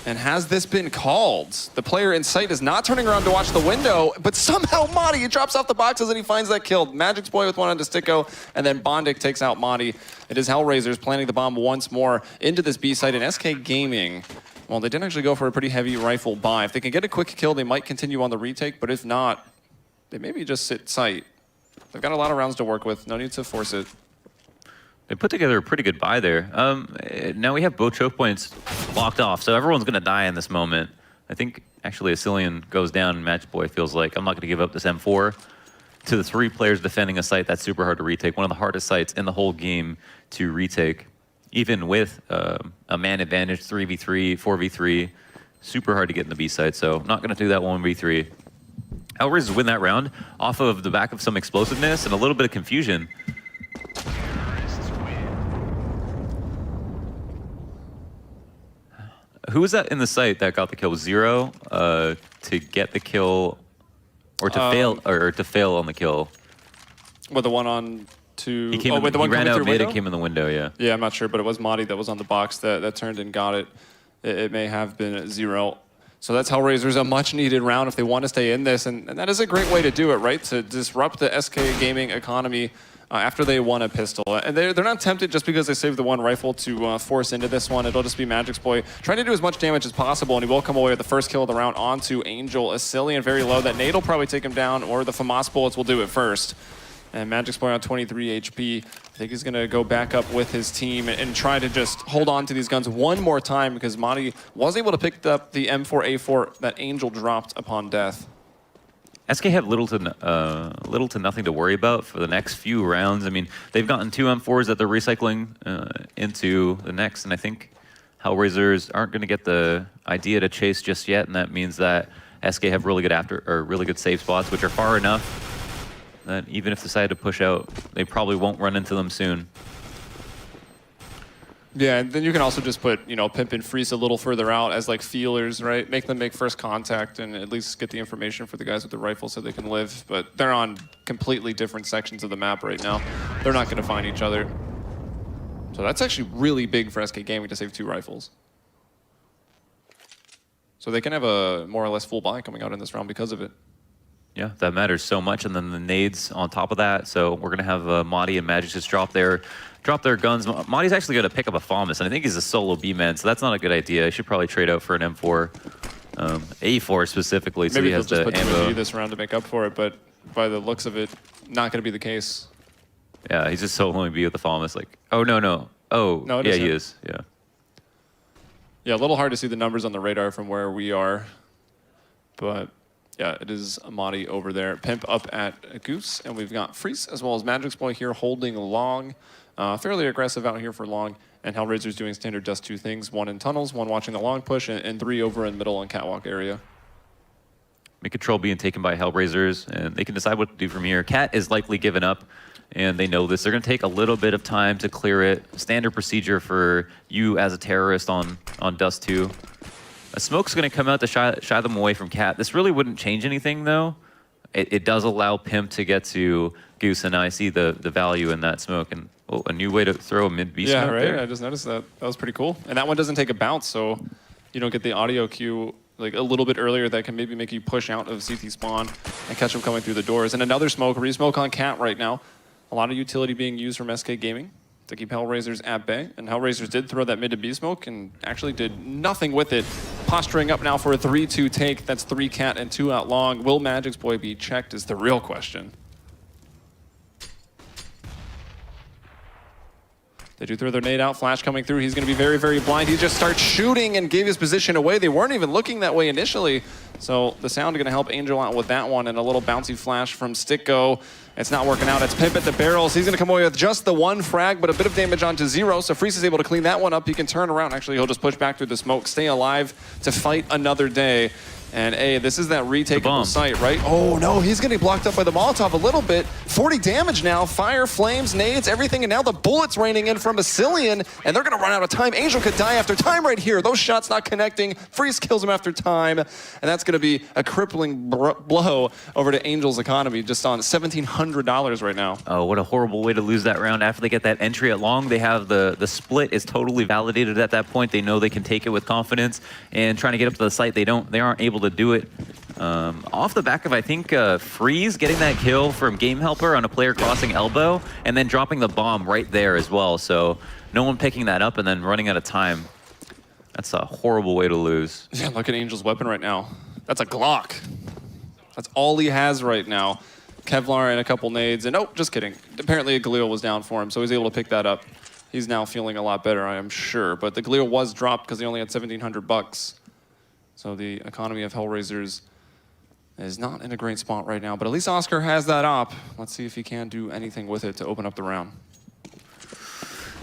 And has this been called? The player in sight is not turning around to watch the window, but somehow Madi, he drops off the boxes and he finds that kill. Magic's Boy with one onto Sticko, and then Bondic takes out Madi. It is Hellraisers planting the bomb once more into this B site, and SK Gaming, well, they didn't actually go for a pretty heavy rifle buy. If they can get a quick kill, they might continue on the retake, but if not, they maybe just sit tight. They've got a lot of rounds to work with. No need to force it. They put together a pretty good buy there. Now we have both choke points locked off, so everyone's going to die in this moment. I think actually Asilian goes down and Magic Boy feels like, I'm not going to give up this M4 to the 3 players defending a site that's super hard to retake. One of the hardest sites in the whole game to retake. Even with a man advantage, 3v3, 4v3, super hard to get in the B site, so I'm not going to do that 1v3. Hellraisers win that round off of the back of some explosiveness and a little bit of confusion. Who was that in the site that got the kill? Zero to get the kill, or to fail on the kill. With the one on two. He ran out mid and came in the window. Yeah. Yeah, I'm not sure, but it was Madi that was on the box that turned and got it. It may have been 0. So that's Hellraisers, a much-needed round if they want to stay in this, and that is a great way to do it, right? To disrupt the SK gaming economy after they won a pistol. And they're not tempted just because they saved the one rifle to force into this one. It'll just be Magic's Boy trying to do as much damage as possible, and he will come away with the first kill of the round onto Angel. Asilian very low. That nade will probably take him down, or the FAMAS bullets will do it first. And Magic's Boy on 23 HP. I think he's going to go back up with his team and try to just hold on to these guns one more time, because Madi was able to pick up the M4A4 that Angel dropped upon death. SK have little to nothing to worry about for the next few rounds. I mean, they've gotten 2 M4s that they're recycling into the next, and I think Hellraisers aren't going to get the idea to chase just yet, and that means that SK have really good save spots, which are far enough that even if they decide to push out, they probably won't run into them soon. Yeah, and then you can also just put, Pimp and Freeze a little further out as like feelers, right? Make them make first contact and at least get the information for the guys with the rifle so they can live. But they're on completely different sections of the map right now. They're not going to find each other. So that's actually really big for SK Gaming to save 2 rifles. So they can have a more or less full buy coming out in this round because of it. Yeah, that matters so much, and then the nades on top of that. So we're gonna have Madi and Magic just drop their guns. Madi's actually gonna pick up a FAMAS, and I think he's a solo B-man, so that's not a good idea. He should probably trade out for an M4, A4 specifically. Maybe so he has just put ammo. this round to make up for it, but by the looks of it, not gonna be the case. Yeah, he's just soloing B with the FAMAS. Like, oh no, oh no, yeah, he is. Yeah. Yeah, a little hard to see the numbers on the radar from where we are, but. Yeah, it is Madi over there. Pimp up at Goose, and we've got Freeze as well as Magic's Boy here holding long. Fairly aggressive out here for long, and Hellraisers doing standard Dust 2 things. 1 in tunnels, 1 watching the long push, and 3 over in middle and catwalk area. Mid-control being taken by Hellraisers, and they can decide what to do from here. Cat is likely given up, and they know this. They're going to take a little bit of time to clear it. Standard procedure for you as a terrorist on Dust 2. A smoke's going to come out to shy them away from Cat. This really wouldn't change anything, though. It does allow Pimp to get to Goose, and I see the value in that smoke. And a new way to throw a mid-B smoke. Yeah, right. There. I just noticed that. That was pretty cool. And that one doesn't take a bounce, so you don't get the audio cue like a little bit earlier that can maybe make you push out of CT spawn and catch them coming through the doors. And another smoke, re-smoke on Cat right now. A lot of utility being used from SK Gaming to keep Hellraisers at bay. And Hellraisers did throw that mid to B smoke and actually did nothing with it. Posturing up now for a 3-2 take. That's 3 Cat and 2 out long. Will Magic's Boy be checked is the real question. They do throw their nade out, flash coming through. He's going to be very, very blind. He just starts shooting and gave his position away. They weren't even looking that way initially. So the sound going to help Angel out with that one, and a little bouncy flash from Sticko. It's not working out. It's Pimp at the barrels. He's going to come away with just the 1 frag, but a bit of damage onto 0. So Freeze is able to clean that one up. He can turn around. Actually, he'll just push back through the smoke, stay alive to fight another day. And hey, this is that retakeable site, right? Oh no, he's getting blocked up by the Molotov a little bit. 40 damage now, fire, flames, nades, everything, and now the bullets raining in from Asilian, and they're gonna run out of time. Angel could die after time right here. Those shots not connecting. Freeze kills him after time, and that's gonna be a crippling blow over to Angel's economy, just on $1,700 right now. Oh, what a horrible way to lose that round. After they get that entry at long, they have the split is totally validated at that point. They know they can take it with confidence, and trying to get up to the site, they aren't able to do it. Off the back of, I think, Freeze getting that kill from Game Helper on a player crossing elbow, and then dropping the bomb right there as well. So no one picking that up and then running out of time. That's a horrible way to lose. Yeah, look at Angel's weapon right now. That's a Glock. That's all he has right now. Kevlar and a couple nades, and oh, just kidding. Apparently a Galil was down for him, so he's able to pick that up. He's now feeling a lot better, I am sure. But the Galil was dropped because he only had 1,700 bucks. So the economy of Hellraisers is not in a great spot right now, but at least Oscar has that op. Let's see if he can do anything with it to open up the round.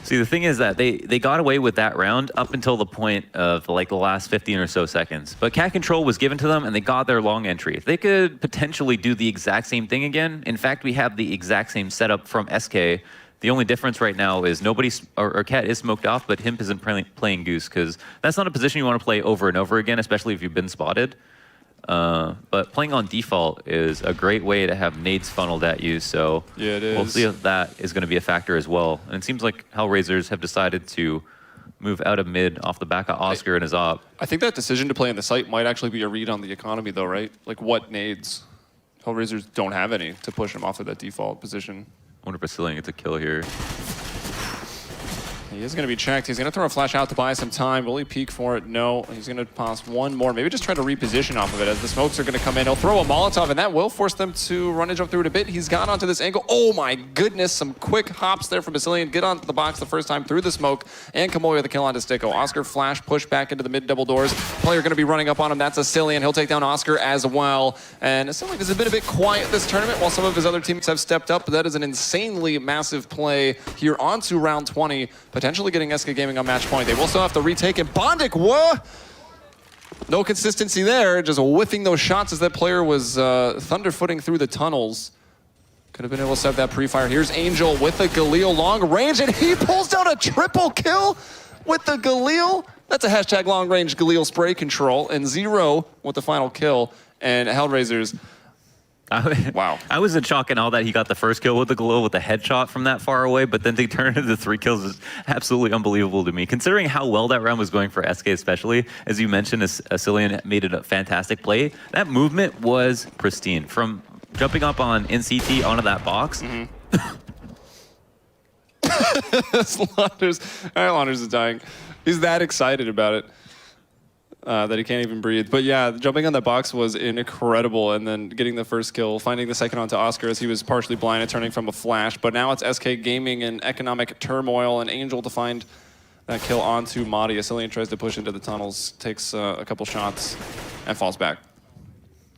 See, the thing is that they got away with that round up until the point of like the last 15 or so seconds. But cat control was given to them, and they got their long entry. They could potentially do the exact same thing again. In fact, we have the exact same setup from SK. The only difference right now is or Cat is smoked off, but Himp isn't playing Goose, because that's not a position you want to play over and over again, especially if you've been spotted. But playing on default is a great way to have nades funneled at you, so yeah, it is. We'll see if that is going to be a factor as well. And it seems like Hellraisers have decided to move out of mid off the back of Oscar and his op. I think that decision to play in the site might actually be a read on the economy though, right? Like what nades? Hellraisers don't have any to push him off of that default position. I wonder if Brazilian gets a kill here. He is going to be checked. He's going to throw a flash out to buy some time. Will he peek for it? No. He's going to pass one more. Maybe just try to reposition off of it as the smokes are going to come in. He'll throw a Molotov, and that will force them to run and jump through it a bit. He's gone onto this angle. Oh my goodness. Some quick hops there from Basilian. Get onto the box the first time through the smoke. And Kamoy with the kill onto Sticko. Oscar flash, push back into the mid double doors. Player going to be running up on him. That's Asilian. He'll take down Oscar as well. And Asilian has been a bit quiet this tournament while some of his other teammates have stepped up. But that is an insanely massive play here onto round 20. Potentially getting SK Gaming on match point. They will still have to retake it. Bondic, whoa! No consistency there, just whiffing those shots as that player was thunderfooting through the tunnels. Could have been able to set that pre-fire. Here's Angel with the Galil long range, and he pulls down a triple kill with the Galil. That's a hashtag long range Galil spray control, and 0 with the final kill. And Hellraisers, wow. I was in shock and all that he got the first kill with the Galil with the headshot from that far away, but then to turn it into 3 kills is absolutely unbelievable to me. Considering how well that round was going for SK especially, as you mentioned, Asilian made it a fantastic play. That movement was pristine. From jumping up on in CT onto that box. Launders is dying. He's that excited about it. That he can't even breathe. But yeah, jumping on that box was incredible, and then getting the first kill, finding the second onto Oscar as he was partially blinded, turning from a flash. But now it's SK Gaming in economic turmoil, and Angel to find that kill onto Madi. Asilian tries to push into the tunnels, takes a couple shots, and falls back.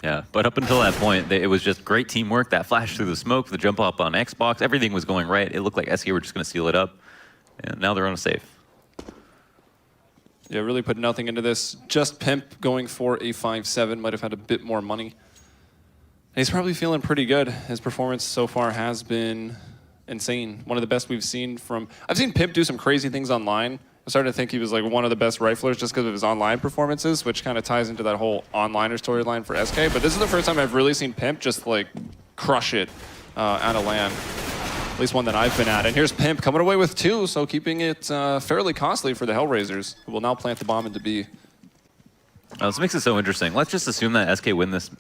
Yeah, but up until that point, it was just great teamwork. That flash through the smoke, the jump up on Xbox, everything was going right. It looked like SK were just going to seal it up, and now they're on a safe. Yeah, really put nothing into this. Just Pimp going for a 5-7. Might have had a bit more money. And he's probably feeling pretty good. His performance so far has been insane. One of the best we've seen from... I've seen Pimp do some crazy things online. I'm starting to think he was like one of the best riflers just because of his online performances, which kind of ties into that whole onliner storyline for SK. But this is the first time I've really seen Pimp just like crush it out of LAN. At least one that I've been at. And here's Pimp coming away with 2, so keeping it fairly costly for the Hellraisers, who will now plant the bomb into B. This makes it so interesting. Let's just assume that SK win this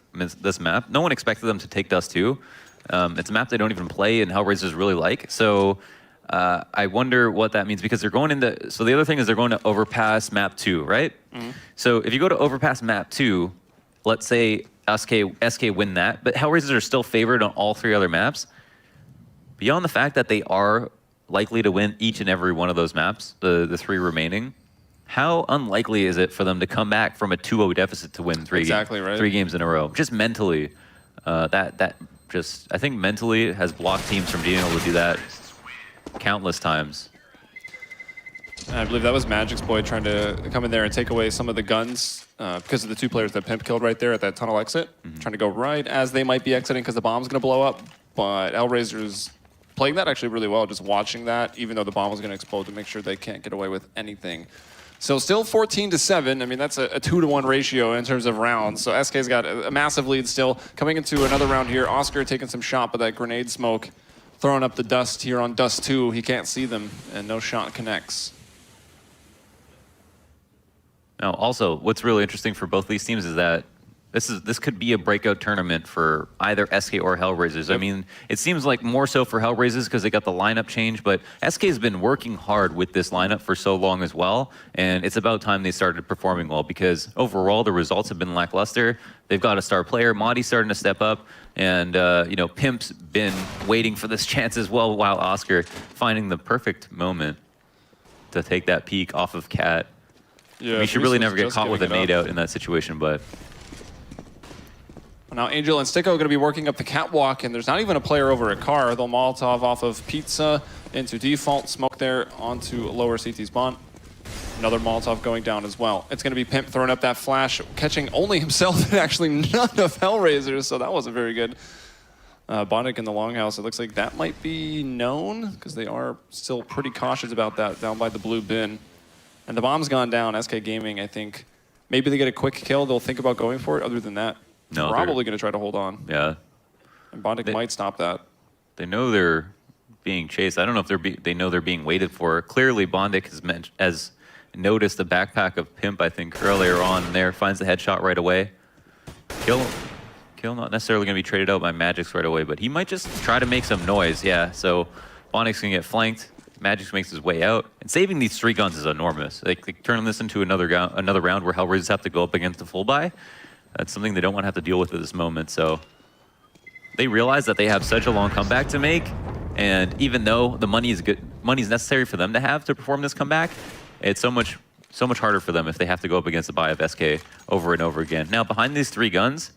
map. No one expected them to take Dust 2. It's a map they don't even play and Hellraisers really like. So I wonder what that means, because they're going into... So the other thing is they're going to overpass map 2, right? So if you go to overpass map 2, let's say SK win that, but Hellraisers are still favored on all 3 other maps. Beyond the fact that they are likely to win each and every one of those maps, the 3 remaining, how unlikely is it for them to come back from a 2-0 deficit to win 3 games in a row? Just mentally, I think mentally has blocked teams from being able to do that countless times. And I believe that was Magic's boy trying to come in there and take away some of the guns because of the 2 players that Pimp killed right there at that tunnel exit. Trying to go right as they might be exiting because the bomb's going to blow up. But Hellraisers playing that actually really well, just watching that, even though the bomb was going to explode, to make sure they can't get away with anything. So still 14-7. I mean, that's a 2-to-1 ratio in terms of rounds. So SK's got a massive lead still. Coming into another round here, Oscar taking some shot, but that grenade smoke throwing up the dust here on Dust 2. He can't see them, and no shot connects. Now, also, what's really interesting for both these teams is that This could be a breakout tournament for either SK or Hellraisers. Yep. I mean, it seems like more so for Hellraisers because they got the lineup change, but SK has been working hard with this lineup for so long as well, and it's about time they started performing well because overall the results have been lackluster. They've got a star player, Madi's starting to step up, and you know, Pimp's been waiting for this chance as well, while Oscar finding the perfect moment to take that peek off of Cat. Yeah, We should really never get caught with a nade out in that situation, but. Now Angel and Sticko are going to be working up the catwalk, and there's not even a player over a car. They'll Molotov off of Pizza into default, smoke there onto lower CT spawn. Another Molotov going down as well. It's going to be Pimp throwing up that flash, catching only himself and actually none of Hellraisers, so that wasn't very good. Bondic in the longhouse, it looks like that might be known, because they are still pretty cautious about that down by the blue bin. And the bomb's gone down. SK Gaming, I think, maybe they get a quick kill, they'll think about going for it. Other than that, No, probably going to try to hold on. Yeah. And Bondic might stop that. They know they're being chased. I don't know if they know they're being waited for. Clearly, Bondic has noticed the backpack of Pimp, I think, earlier on there. Finds the headshot right away. Kill not necessarily going to be traded out by Magix right away, but he might just try to make some noise. Yeah, so Bondic's going to get flanked. Magix makes his way out. And saving these 3 guns is enormous. Like turning this into another round where Hellraisers have to go up against the full buy. That's something they don't want to have to deal with at this moment. So they realize that they have such a long comeback to make, and even though the money is necessary for them to have to perform this comeback, it's so much harder for them if they have to go up against the buy of SK over and over again. Now behind these 3 guns,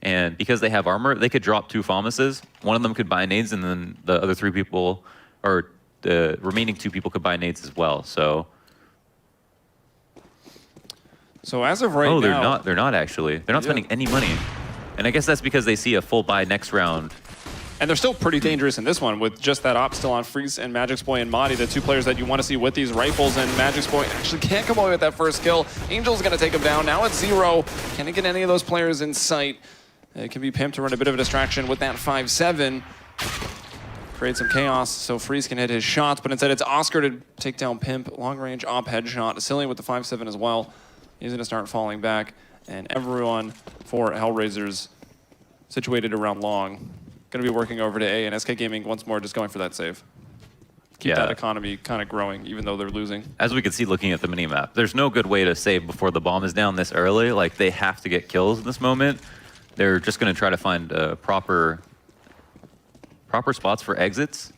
and because they have armor, they could drop 2 Fomuses. One of them could buy nades, and then the other 3 people, or the remaining 2 people, could buy nades as well. So as of right now... they're not actually. They're not spending any money. And I guess that's because they see a full buy next round. And they're still pretty dangerous in this one with just that op still on Freeze and Magix Boy and Madi, the 2 players that you want to see with these rifles. And Magix Boy actually can't come away with that first kill. Angel's going to take him down. Now it's 0. Can he get any of those players in sight? It can be Pimp to run a bit of a distraction with that 5-7. Create some chaos so Freeze can hit his shots, but instead it's Oscar to take down Pimp. Long range op headshot. Cillian with the 5-7 as well. He's going to start falling back, and everyone for Hellraisers situated around long going to be working over to A, and SK Gaming once more just going for that save. Keep that economy kind of growing, even though they're losing. As we can see looking at the minimap, there's no good way to save before the bomb is down this early. Like, they have to get kills in this moment. They're just going to try to find proper spots for exits.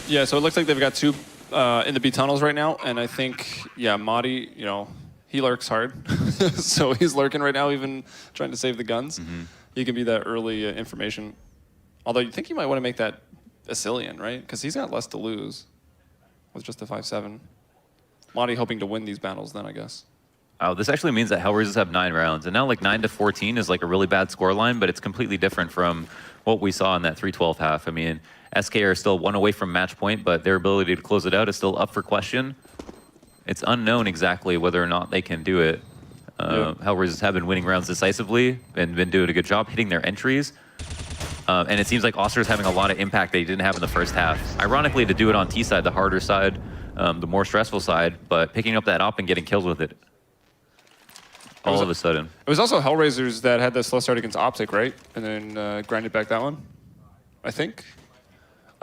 Yeah, so it looks like they've got 2 in the B tunnels right now, and I think, yeah, Madi, you know, he lurks hard. So he's lurking right now, even trying to save the guns. He can be that early information. Although you think he might want to make that a Cillian, right? Because he's got less to lose with just the 5-7. Madi hoping to win these battles then, I guess. Oh, this actually means that Hellraisers have 9 rounds, and now like 9-14 is like a really bad scoreline, but it's completely different from what we saw in that 3-12 half. I mean, SK are still 1 away from match point, but their ability to close it out is still up for question. It's unknown exactly whether or not they can do it. Hellraisers have been winning rounds decisively and been doing a good job hitting their entries. And it seems like Oscar's having a lot of impact that he didn't have in the first half. Ironically, to do it on T side, the harder side, the more stressful side, but picking up that op and getting kills with it. All of a sudden. It was also Hellraisers that had the slow start against Optic, right? And then grinded back that one, I think.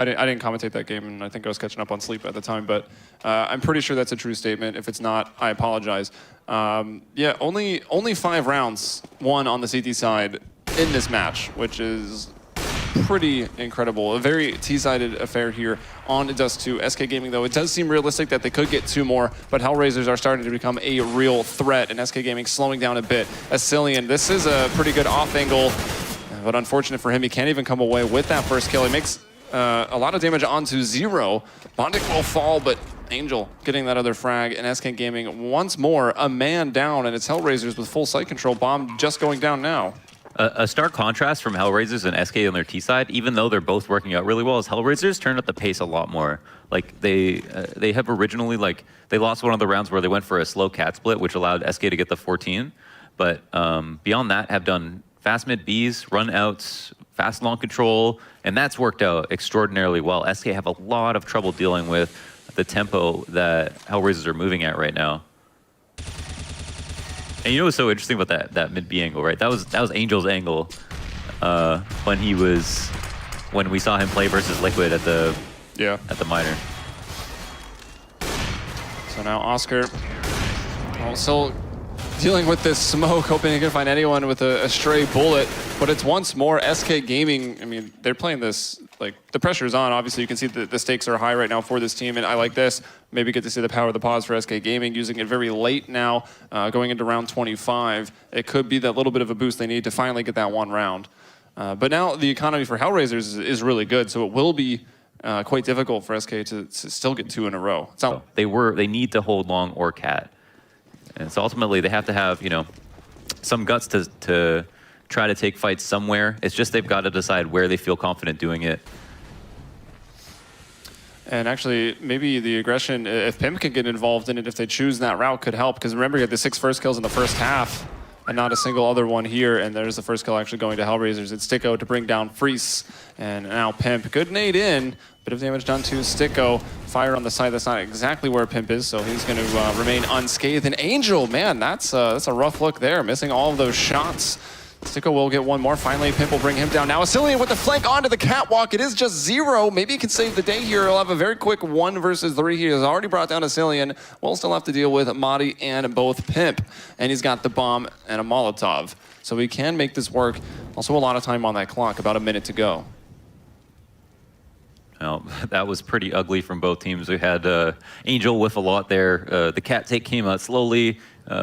I didn't commentate that game, and I think I was catching up on sleep at the time, but I'm pretty sure that's a true statement. If it's not, I apologize. Yeah, only 5 rounds won on the CT side in this match, which is pretty incredible. A very T-sided affair here on Dust 2. SK Gaming, though, it does seem realistic that they could get 2 more, but Hellraisers are starting to become a real threat, and SK Gaming slowing down a bit. Cillian, this is a pretty good off angle, but unfortunate for him, he can't even come away with that first kill. He makes a lot of damage onto 0. Bondic will fall, but Angel getting that other frag, and SK Gaming once more a man down, and it's Hellraisers with full site control. Bomb just going down now. A stark contrast from Hellraisers and SK on their T side, even though they're both working out really well, is Hellraisers turned up the pace a lot more. Like they have originally, like, they lost one of the rounds where they went for a slow cat split, which allowed SK to get the 14. But beyond that, have done fast mid Bs, run outs, fast long control, and that's worked out extraordinarily well. SK have a lot of trouble dealing with the tempo that Hellraisers are moving at right now. And you know what's so interesting about that mid B angle, right? That was Angel's angle when we saw him play versus Liquid at the minor. So now Oscar also dealing with this smoke, hoping he can find anyone with a stray bullet. But it's once more SK Gaming. I mean, they're playing this, like, the pressure's on. Obviously, you can see the stakes are high right now for this team, and I like this. Maybe get to see the power of the pause for SK Gaming, using it very late now, going into round 25. It could be that little bit of a boost they need to finally get that one round. But now the economy for Hellraisers is really good, so it will be quite difficult for SK to still get 2 in a row. So they need to hold long or cat. And so ultimately they have to have, you know, some guts to try to take fights somewhere. It's just they've got to decide where they feel confident doing it. And actually, maybe the aggression, if Pimp can get involved in it, if they choose that route, could help. Because remember, you had the 6 first kills in the first half, and not a single other one here. And there's the first kill actually going to Hellraisers. It's Sticko to bring down Freeze. And now Pimp, good nade in. Bit of damage done to Sticko. Fire on the side, that's not exactly where Pimp is, so he's going to remain unscathed. And Angel, man, that's a rough look there, missing all of those shots. Sticko will get one more. Finally, Pimp will bring him down. Now, Asilian with the flank onto the catwalk. It is just 0. Maybe he can save the day here. He'll have a very quick 1 versus 3. He has already brought down Asilian. We'll still have to deal with Madi and both Pimp. And he's got the bomb and a Molotov. So he can make this work. Also, a lot of time on that clock, about a minute to go. Well, that was pretty ugly from both teams. We had Angel with a lot there. The cat take came out slowly.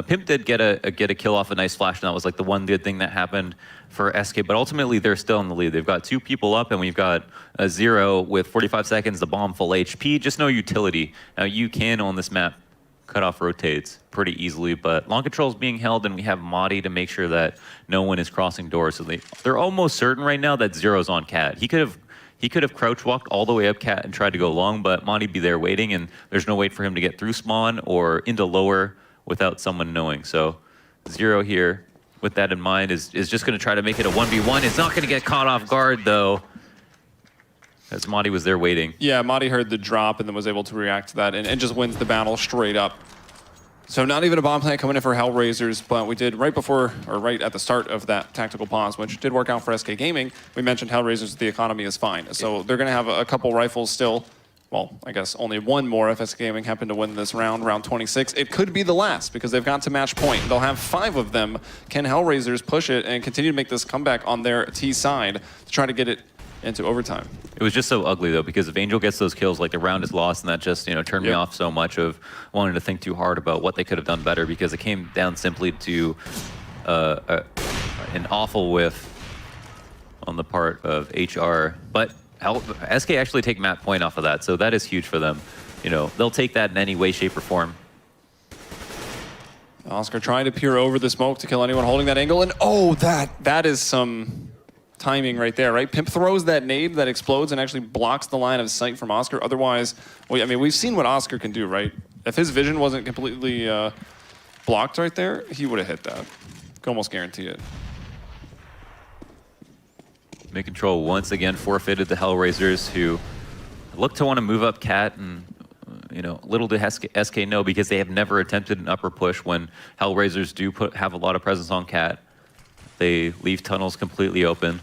Pimp did get a kill off a nice flash, and that was like the one good thing that happened for SK. But ultimately, they're still in the lead. They've got 2 people up, and we've got a 0 with 45 seconds. The bomb full HP, just no utility. Now you can on this map cut off rotates pretty easily, but long control is being held, and we have Madi to make sure that no one is crossing doors. So they're almost certain right now that 0's on cat. He could have crouch walked all the way up cat and tried to go long, but Monty be there waiting, and there's no way for him to get through spawn or into lower without someone knowing. So 0 here, with that in mind, is just going to try to make it a 1v1. It's not going to get caught off guard, though, as Monty was there waiting. Yeah, Monty heard the drop and then was able to react to that and just wins the battle straight up. So not even a bomb plant coming in for Hellraisers, but we did right before, or right at the start of that tactical pause, which did work out for SK Gaming. We mentioned Hellraisers, the economy is fine. So they're going to have a couple rifles still. Well, I guess only one more if SK Gaming happen to win this round 26. It could be the last because they've got to match point. They'll have 5 of them. Can Hellraisers push it and continue to make this comeback on their T side to try to get it into overtime? It was just so ugly, though, because if Angel gets those kills, like, the round is lost, and that just, you know, turned me off so much of wanting to think too hard about what they could have done better, because it came down simply to an awful whiff on the part of HR. But SK actually take map point off of that, so that is huge for them. You know, they'll take that in any way, shape, or form. Oscar trying to peer over the smoke to kill anyone holding that angle, and oh, that is some timing right there, right? Pimp throws that nade that explodes and actually blocks the line of sight from Oscar. Otherwise, I mean, we've seen what Oscar can do, right? If his vision wasn't completely blocked right there, he would have hit that. Can almost guarantee it. Mid control once again forfeited the Hellraisers, who look to want to move up cat, and you know, little did SK know, because they have never attempted an upper push when Hellraisers do have a lot of presence on cat. They leave tunnels completely open.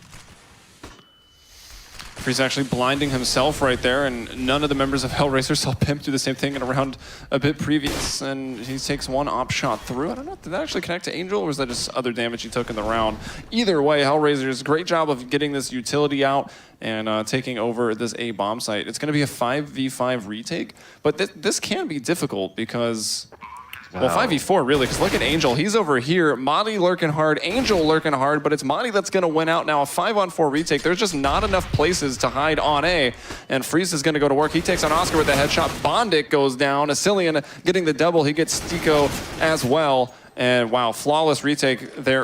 He's actually blinding himself right there, and none of the members of Hellraisers saw Pimp do the same thing in a round a bit previous, and he takes one op shot through. I don't know, did that actually connect to Angel, or was that just other damage he took in the round? Either way, Hellraisers, great job of getting this utility out and taking over this A bomb site. It's going to be a 5v5 retake, but this can be difficult because... Wow. Well, 5v4 really, because look at Angel. He's over here. Madi lurking hard, Angel lurking hard, but it's Madi that's going to win out now. A 5-on-4 retake. There's just not enough places to hide on A, and Freeze is going to go to work. He takes on Oscar with a headshot. Bondic goes down. Asilian getting the double. He gets Sticko as well. And wow, flawless retake there.